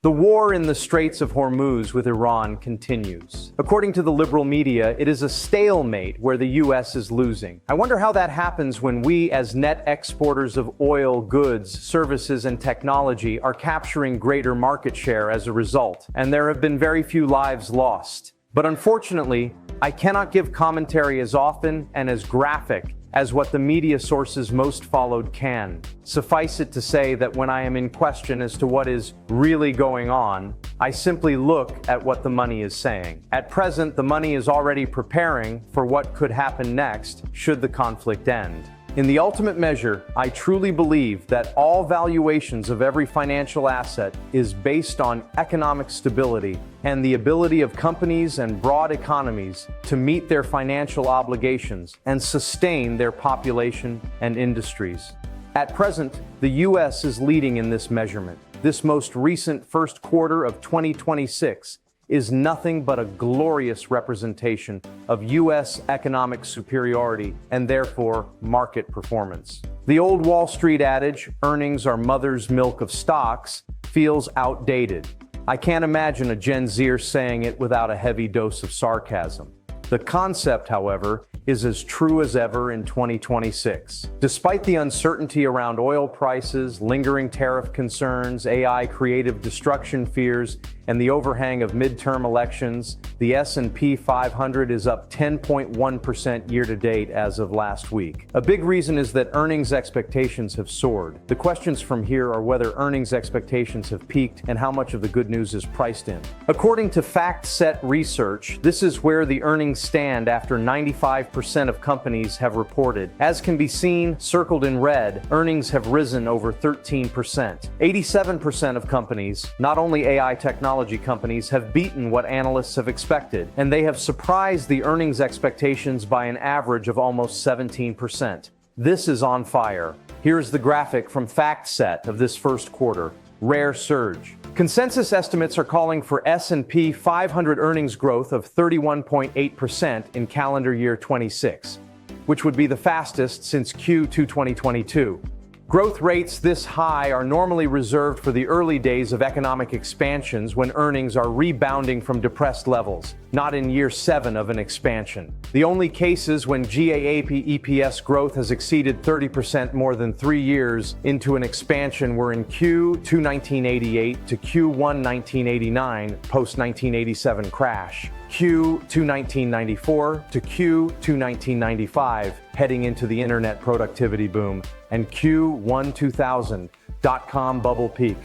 The war in the Straits of Hormuz with Iran continues. According to the liberal media, it is a stalemate where the U.S. is losing. I wonder how that happens when we, as net exporters of oil, goods, services, and technology, are capturing greater market share as a result, and there have been very few lives lost. But unfortunately, I cannot give commentary as often and as graphic as what the media sources most followed can. Suffice it to say that when I am in question as to what is really going on, I simply look at what the money is saying. At present, the money is already preparing for what could happen next should the conflict end. In the ultimate measure, I truly believe that all valuations of every financial asset is based on economic stability and the ability of companies and broad economies to meet their financial obligations and sustain their population and industries. At present, the U.S. is leading in this measurement. This most recent first quarter of 2026 is nothing but a glorious representation of U.S. economic superiority and therefore market performance. The old Wall Street adage, earnings are mother's milk of stocks, feels outdated. I can't imagine a Gen Zer saying it without a heavy dose of sarcasm. The concept, however, is as true as ever in 2026. Despite the uncertainty around oil prices, lingering tariff concerns, AI creative destruction fears, and the overhang of midterm elections, the S&P 500 is up 10.1% year-to-date as of last week. A big reason is that earnings expectations have soared. The questions from here are whether earnings expectations have peaked and how much of the good news is priced in. According to FactSet Research, this is where the earnings stand after 95% of companies have reported. As can be seen, circled in red, earnings have risen over 13%. 87% of companies, not only AI technology companies, have beaten what analysts have expected, and they have surprised the earnings expectations by an average of almost 17%. This is on fire. Here's the graphic from FactSet of this first quarter. Rare surge. Consensus estimates are calling for S&P 500 earnings growth of 31.8% in calendar year 26, which would be the fastest since Q2 2022. Growth rates this high are normally reserved for the early days of economic expansions when earnings are rebounding from depressed levels, not in year 7 of an expansion. The only cases when GAAP EPS growth has exceeded 30% more than 3 years into an expansion were in Q2 1988 to Q1 1989 post-1987 crash, Q2 1994 to Q2 1995 heading into the internet productivity boom, and Q1 2000 dot-com bubble peak.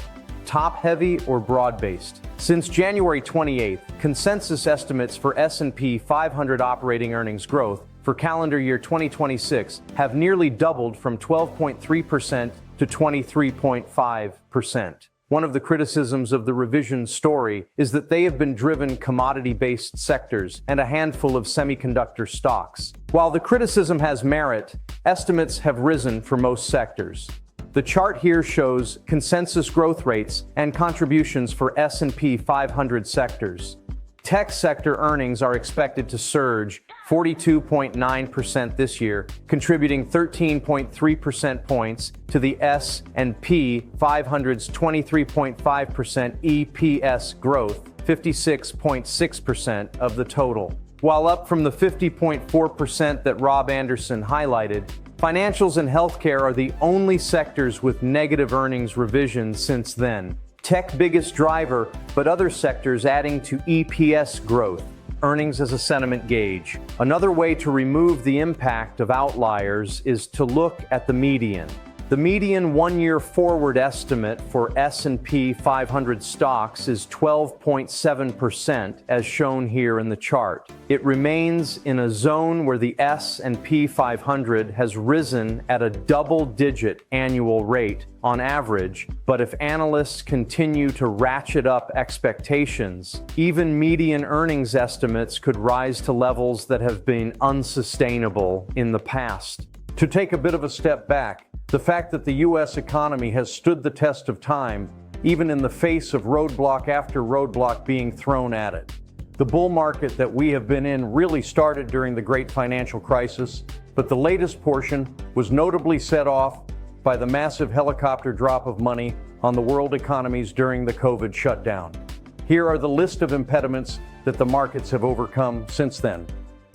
Top-heavy or broad-based? Since January 28th, consensus estimates for S&P 500 operating earnings growth for calendar year 2026 have nearly doubled from 12.3% to 23.5%. One of the criticisms of the revision story is that they have been driven commodity-based sectors and a handful of semiconductor stocks. While the criticism has merit, estimates have risen for most sectors. The chart here shows consensus growth rates and contributions for S&P 500 sectors. Tech sector earnings are expected to surge 42.9% this year, contributing 13.3% points to the S&P 500's 23.5% EPS growth, 56.6% of the total. While up from the 50.4% that Rob Anderson highlighted, financials and healthcare are the only sectors with negative earnings revisions since then. Tech biggest driver, but other sectors adding to EPS growth. Earnings as a sentiment gauge. Another way to remove the impact of outliers is to look at the median. The median one-year forward estimate for S&P 500 stocks is 12.7%, as shown here in the chart. It remains in a zone where the S&P 500 has risen at a double-digit annual rate on average, but if analysts continue to ratchet up expectations, even median earnings estimates could rise to levels that have been unsustainable in the past. To take a bit of a step back, the fact that the U.S. economy has stood the test of time, even in the face of roadblock after roadblock being thrown at it. The bull market that we have been in really started during the great financial crisis, but the latest portion was notably set off by the massive helicopter drop of money on the world economies during the COVID shutdown. Here are the list of impediments that the markets have overcome since then.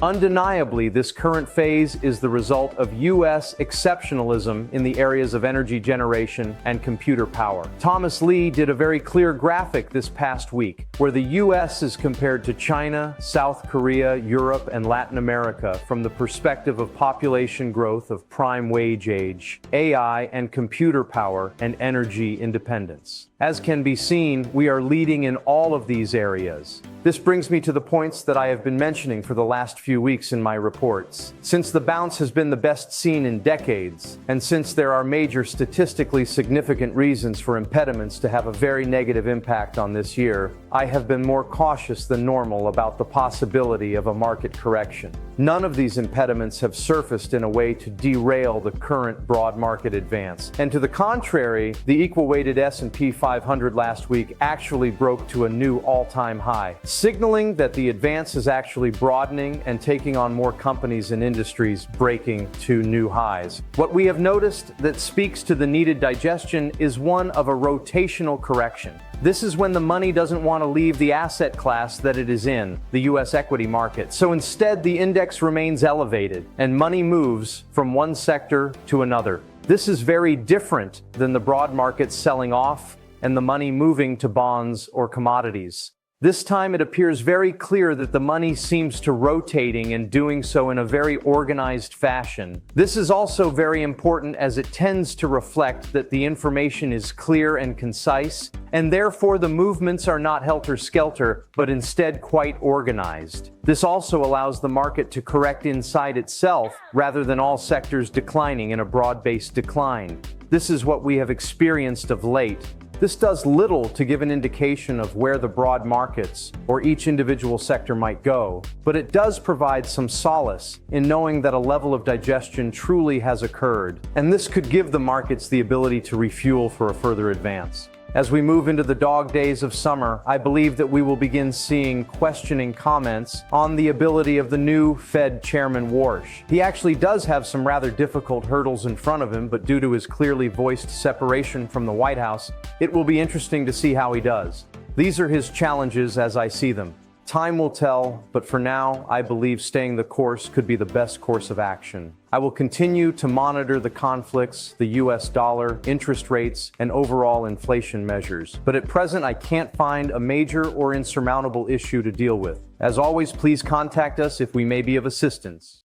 Undeniably, this current phase is the result of U.S. exceptionalism in the areas of energy generation and computer power. Thomas Lee did a very clear graphic this past week, where the U.S. is compared to China, South Korea, Europe, and Latin America from the perspective of population growth of prime wage age, AI and computer power, and energy independence. As can be seen, we are leading in all of these areas. This brings me to the points that I have been mentioning for the last few weeks in my reports. Since the bounce has been the best seen in decades, and since there are major statistically significant reasons for impediments to have a very negative impact on this year, I have been more cautious than normal about the possibility of a market correction. None of these impediments have surfaced in a way to derail the current broad market advance. And to the contrary, the equal-weighted S&P 500 last week actually broke to a new all-time high, signaling that the advance is actually broadening and taking on more companies and industries breaking to new highs. What we have noticed that speaks to the needed digestion is one of a rotational correction. This is when the money doesn't want to leave the asset class that it is in, the U.S. equity market. So instead, the index remains elevated and money moves from one sector to another. This is very different than the broad market selling off and the money moving to bonds or commodities. This time it appears very clear that the money seems to rotating and doing so in a very organized fashion. This is also very important as it tends to reflect that the information is clear and concise, and therefore the movements are not helter-skelter, but instead quite organized. This also allows the market to correct inside itself rather than all sectors declining in a broad-based decline. This is what we have experienced of late. This does little to give an indication of where the broad markets or each individual sector might go, but it does provide some solace in knowing that a level of digestion truly has occurred, and this could give the markets the ability to refuel for a further advance. As we move into the dog days of summer, I believe that we will begin seeing questioning comments on the ability of the new Fed Chairman Warsh. He actually does have some rather difficult hurdles in front of him, but due to his clearly voiced separation from the White House, it will be interesting to see how he does. These are his challenges as I see them. Time will tell, but for now, I believe staying the course could be the best course of action. I will continue to monitor the conflicts, the US dollar, interest rates, and overall inflation measures. But at present, I can't find a major or insurmountable issue to deal with. As always, please contact us if we may be of assistance.